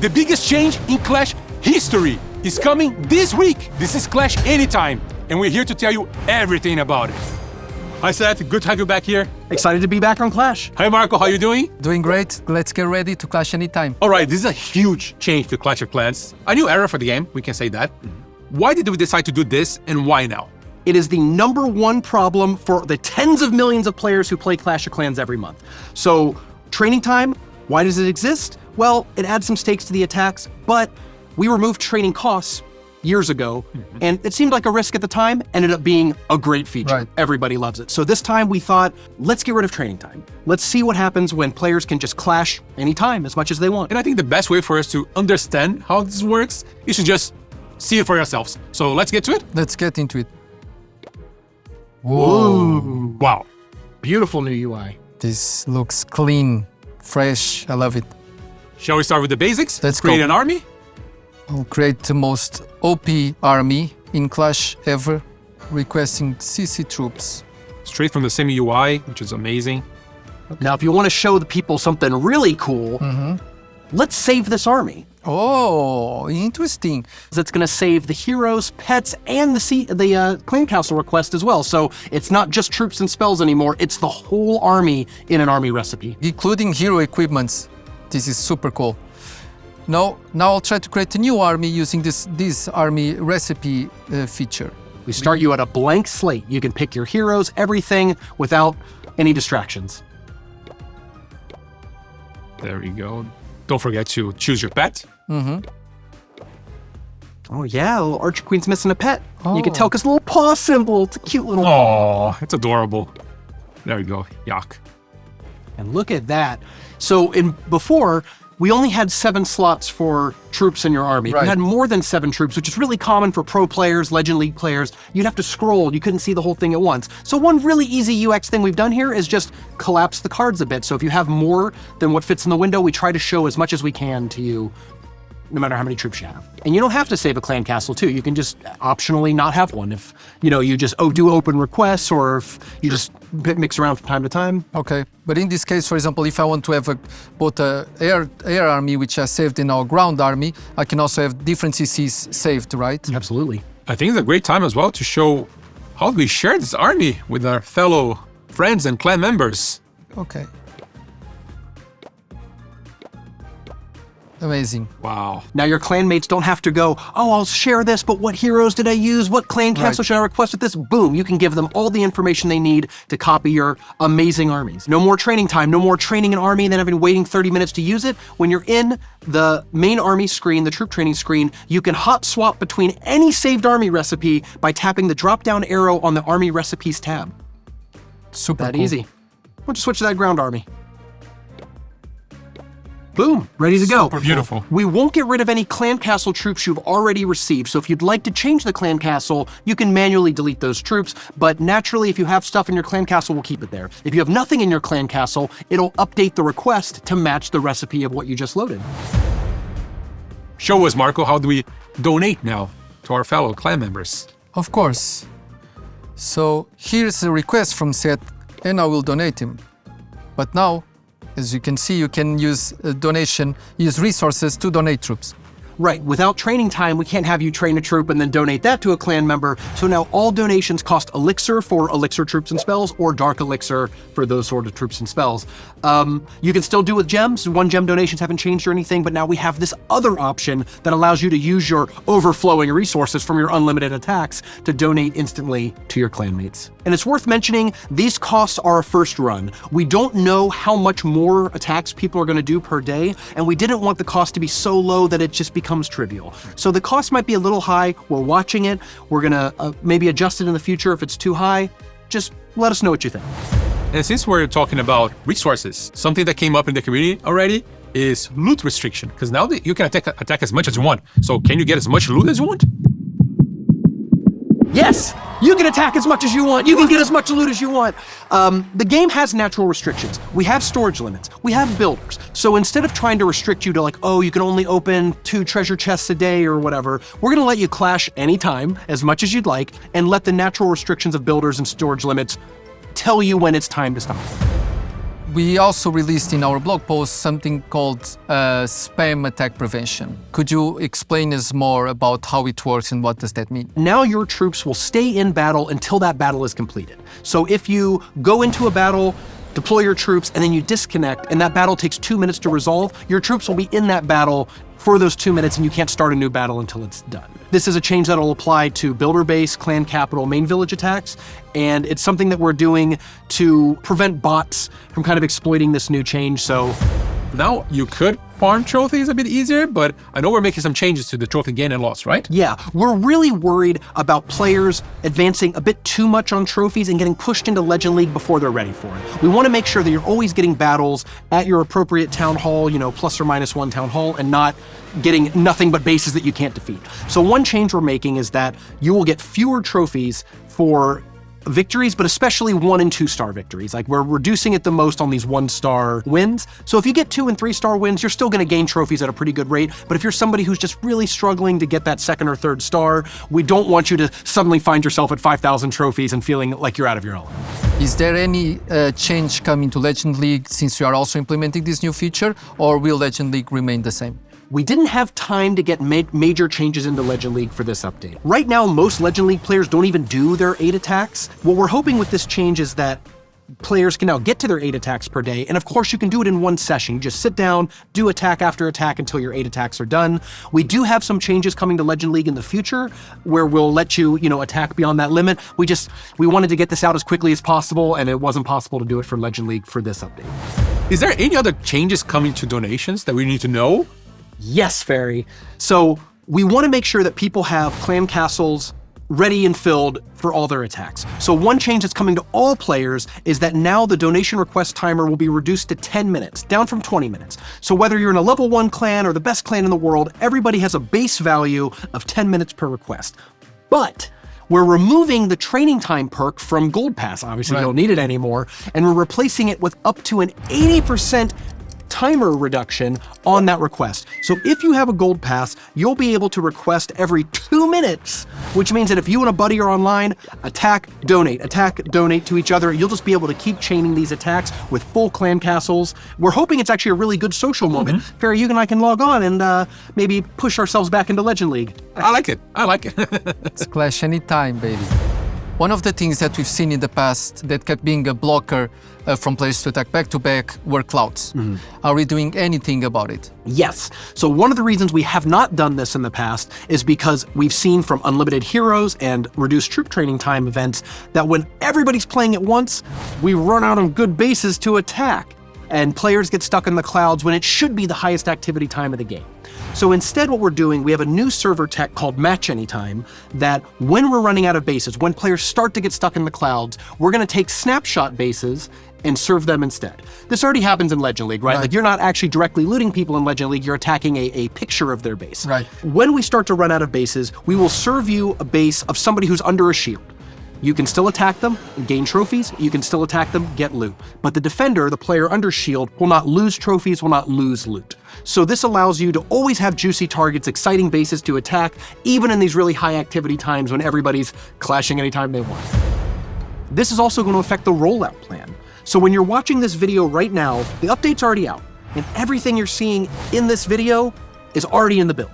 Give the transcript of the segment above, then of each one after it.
The biggest change in Clash history is coming this week. This is Clash Anytime, and we're here to tell you everything about it. Hi Seth, good to have you back here. Excited to be back on Clash. Hi Marco, how you doing? Doing great. Let's get ready to Clash anytime. All right, this is a huge change to Clash of Clans. A new era for the game, we can say that. Why did we decide to do this, and why now? It is the #1 problem for the tens of millions of players who play Clash of Clans every month. So, training time, why does it exist? Well, it adds some stakes to the attacks, but we removed training costs years ago, and it seemed like a risk at the time, ended up being a great feature. Right. Everybody loves it. So this time we thought, let's get rid of training time. Let's see what happens when players can just clash anytime as much as they want. And I think the best way for us to understand how this works is to just see it for yourselves. So let's get to it. Let's get into it. Whoa. Wow. Beautiful new UI. This looks clean, fresh. I love it. Shall we start with the basics? Let's create go. an army. I'll create the most OP army in Clash ever, requesting CC troops. Straight from the semi UI, which is amazing. Now, if you want to show the people something really cool, let's save this army. Oh, interesting. It's going to save the heroes, pets, and the clan castle request as well. So it's not just troops and spells anymore. It's the whole army in an army recipe. Including hero equipments. This is super cool. Now I'll try to create a new army using this army recipe feature. We start you at a blank slate. You can pick your heroes, everything, without any distractions. There we go. Don't forget to choose your pet. Oh yeah, little Archer Queen's missing a pet. You can Oh. tell because the little paw symbol. It's a cute little. Oh, it's adorable. There we go. Yak. And look at that. So before, we only had 7 slots for troops in your army. If you Right. had more than 7 troops, which is really common for pro players, Legend League players, you'd have to scroll. You couldn't see the whole thing at once. So one really easy UX thing we've done here is just collapse the cards a bit. So if you have more than what fits in the window, we try to show as much as we can to you, no matter how many troops you have. And you don't have to save a clan castle too. You can just optionally not have one if, you just do open requests, or if you just mix around from time to time. Okay, but in this case, for example, if I want to have both a air army, which I saved in our ground army, I can also have different CCs saved, right? Absolutely. I think it's a great time as well to show how we share this army with our fellow friends and clan members. Okay. Amazing. Wow. Now your clanmates don't have to go, oh, I'll share this, but what heroes did I use? What clan castle should I request with this? Boom, you can give them all the information they need to copy your amazing armies. No more training time, no more training an army and then having waiting 30 minutes to use it. When you're in the main army screen, the troop training screen, you can hot swap between any saved army recipe by tapping the drop-down arrow on the army recipes tab. Super That cool. easy. Why don't you switch to that ground army? Boom, ready to go. Super beautiful. We won't get rid of any clan castle troops you've already received. So if you'd like to change the clan castle, you can manually delete those troops. But naturally, if you have stuff in your clan castle, we'll keep it there. If you have nothing in your clan castle, it'll update the request to match the recipe of what you just loaded. Show us, Marco, how do we donate now to our fellow clan members? Of course. So here's a request from Seth, and I will donate him. But now, as you can see, you can use use resources to donate troops. Right, without training time, we can't have you train a troop and then donate that to a clan member. So now all donations cost elixir for elixir troops and spells, or dark elixir for those sort of troops and spells. You can still do with gems. 1 gem donations haven't changed or anything, but now we have this other option that allows you to use your overflowing resources from your unlimited attacks to donate instantly to your clanmates. And it's worth mentioning, these costs are a first run. We don't know how much more attacks people are going to do per day, and we didn't want the cost to be so low that it just becomes trivial. So the cost might be a little high. We're watching it. We're gonna maybe adjust it in the future if it's too high. Just let us know what you think. And since we're talking about resources, something that came up in the community already is loot restriction. Because now that you can attack as much as you want. So can you get as much loot as you want? Yes, you can attack as much as you want. You can get as much loot as you want. The game has natural restrictions. We have storage limits. We have builders. So instead of trying to restrict you to like, oh, you can only open 2 treasure chests a day or whatever, we're gonna let you clash anytime, as much as you'd like, and let the natural restrictions of builders and storage limits tell you when it's time to stop. We also released in our blog post something called spam attack prevention. Could you explain us more about how it works and what does that mean? Now your troops will stay in battle until that battle is completed. So if you go into a battle, deploy your troops, and then you disconnect, and that battle takes 2 minutes to resolve, your troops will be in that battle for those 2 minutes, and you can't start a new battle until it's done. This is a change that will apply to builder base, clan capital, main village attacks, and it's something that we're doing to prevent bots from kind of exploiting this new change. So now you could farm trophies a bit easier, but I know we're making some changes to the trophy gain and loss, right? yeah, we're really worried about players advancing a bit too much on trophies and getting pushed into Legend League before they're ready for it. We want to make sure that you're always getting battles at your appropriate town hall, plus or minus 1 town hall, and not getting nothing but bases that you can't defeat. So one change we're making is that you will get fewer trophies for victories, but especially 1 and 2 star victories. Like, we're reducing it the most on these 1-star wins. So if you get 2 and 3-star wins, you're still going to gain trophies at a pretty good rate. But if you're somebody who's just really struggling to get that 2nd or 3rd star, we don't want you to suddenly find yourself at 5,000 trophies and feeling like you're out of your element. Is there any change coming to Legend League since you are also implementing this new feature, or will Legend League remain the same? We didn't have time to get major changes into Legend League for this update. Right now, most Legend League players don't even do their 8 attacks. What we're hoping with this change is that players can now get to their 8 attacks per day, and of course you can do it in one session. You just sit down, do attack after attack until your 8 attacks are done. We do have some changes coming to Legend League in the future where we'll let you, attack beyond that limit. We wanted to get this out as quickly as possible, and it wasn't possible to do it for Legend League for this update. Is there any other changes coming to donations that we need to know? Yes, Fairy. So we want to make sure that people have clan castles ready and filled for all their attacks. So one change that's coming to all players is that now the donation request timer will be reduced to 10 minutes, down from 20 minutes. So whether you're in a level 1 clan or the best clan in the world, everybody has a base value of 10 minutes per request. But we're removing the training time perk from Gold Pass. Obviously, you don't need it anymore. And we're replacing it with up to an 80% timer reduction on that request. So if you have a gold pass, you'll be able to request every 2 minutes, which means that if you and a buddy are online, attack, donate to each other, you'll just be able to keep chaining these attacks with full clan castles. We're hoping it's actually a really good social moment. Farry, you and I can log on and maybe push ourselves back into Legend League. I like it. Let's clash anytime, baby. One of the things that we've seen in the past that kept being a blocker from players to attack back-to-back were clouds. Are we doing anything about it? Yes. So one of the reasons we have not done this in the past is because we've seen from unlimited heroes and reduced troop training time events that when everybody's playing at once, we run out on good bases to attack, and players get stuck in the clouds when it should be the highest activity time of the game. So instead what we're doing, we have a new server tech called Match Anytime that when we're running out of bases, when players start to get stuck in the clouds, we're going to take snapshot bases and serve them instead. This already happens in Legend League, right? Like, you're not actually directly looting people in Legend League, you're attacking a picture of their base. Right. When we start to run out of bases, we will serve you a base of somebody who's under a shield. You can still attack them and gain trophies, you can still attack them, get loot. But the defender, the player under shield, will not lose trophies, will not lose loot. So this allows you to always have juicy targets, exciting bases to attack, even in these really high activity times when everybody's clashing anytime they want. This is also going to affect the rollout plan. So when you're watching this video right now, the update's already out, and everything you're seeing in this video is already in the build.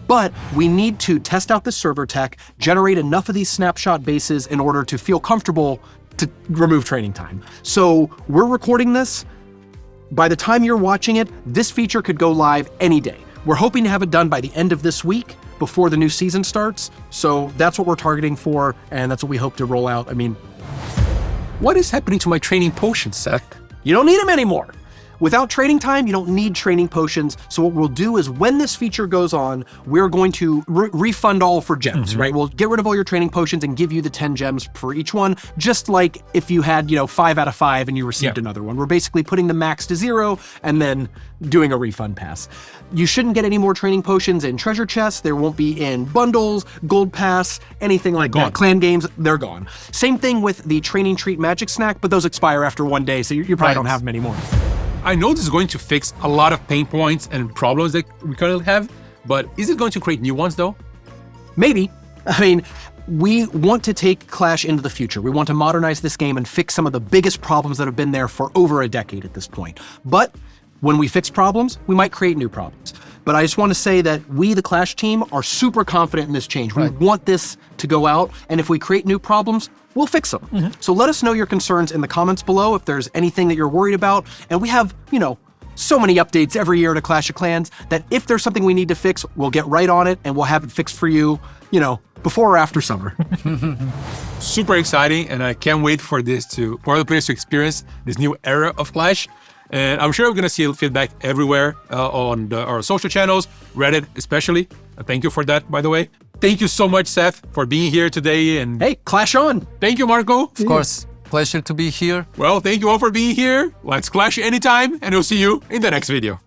But we need to test out the server tech, generate enough of these snapshot bases in order to feel comfortable to remove training time. So we're recording this. By the time you're watching it, this feature could go live any day. We're hoping to have it done by the end of this week before the new season starts. So that's what we're targeting for, and that's what we hope to roll out. I mean, what is happening to my training potions, Seth? You don't need them anymore. Without training time, you don't need training potions. So what we'll do is when this feature goes on, we're going to refund all for gems, right? We'll get rid of all your training potions and give you the 10 gems for each one, just like if you had, 5 out of 5 and you received another one. We're basically putting the max to 0 and then doing a refund pass. You shouldn't get any more training potions in treasure chests. There won't be in bundles, gold pass, anything like that. Clan games, they're gone. Same thing with the training treat magic snack, but those expire after 1 day, so you probably don't have them anymore. I know this is going to fix a lot of pain points and problems that we currently have, but is it going to create new ones though? Maybe. I mean, we want to take Clash into the future. We want to modernize this game and fix some of the biggest problems that have been there for over a decade at this point. But when we fix problems, we might create new problems. But I just want to say that we, the Clash team, are super confident in this change. We want this to go out, and if we create new problems, we'll fix them. So let us know your concerns in the comments below if there's anything that you're worried about. And we have, so many updates every year to Clash of Clans that if there's something we need to fix, we'll get right on it and we'll have it fixed for you, before or after summer. Super exciting, and I can't wait for other players to experience this new era of Clash. And I'm sure we're going to see feedback everywhere on our social channels, Reddit especially. Thank you for that, by the way. Thank you so much, Seth, for being here today. And Hey, Clash on! thank you, Marco. Of course, pleasure to be here. Well, thank you all for being here. Let's clash anytime, and we'll see you in the next video.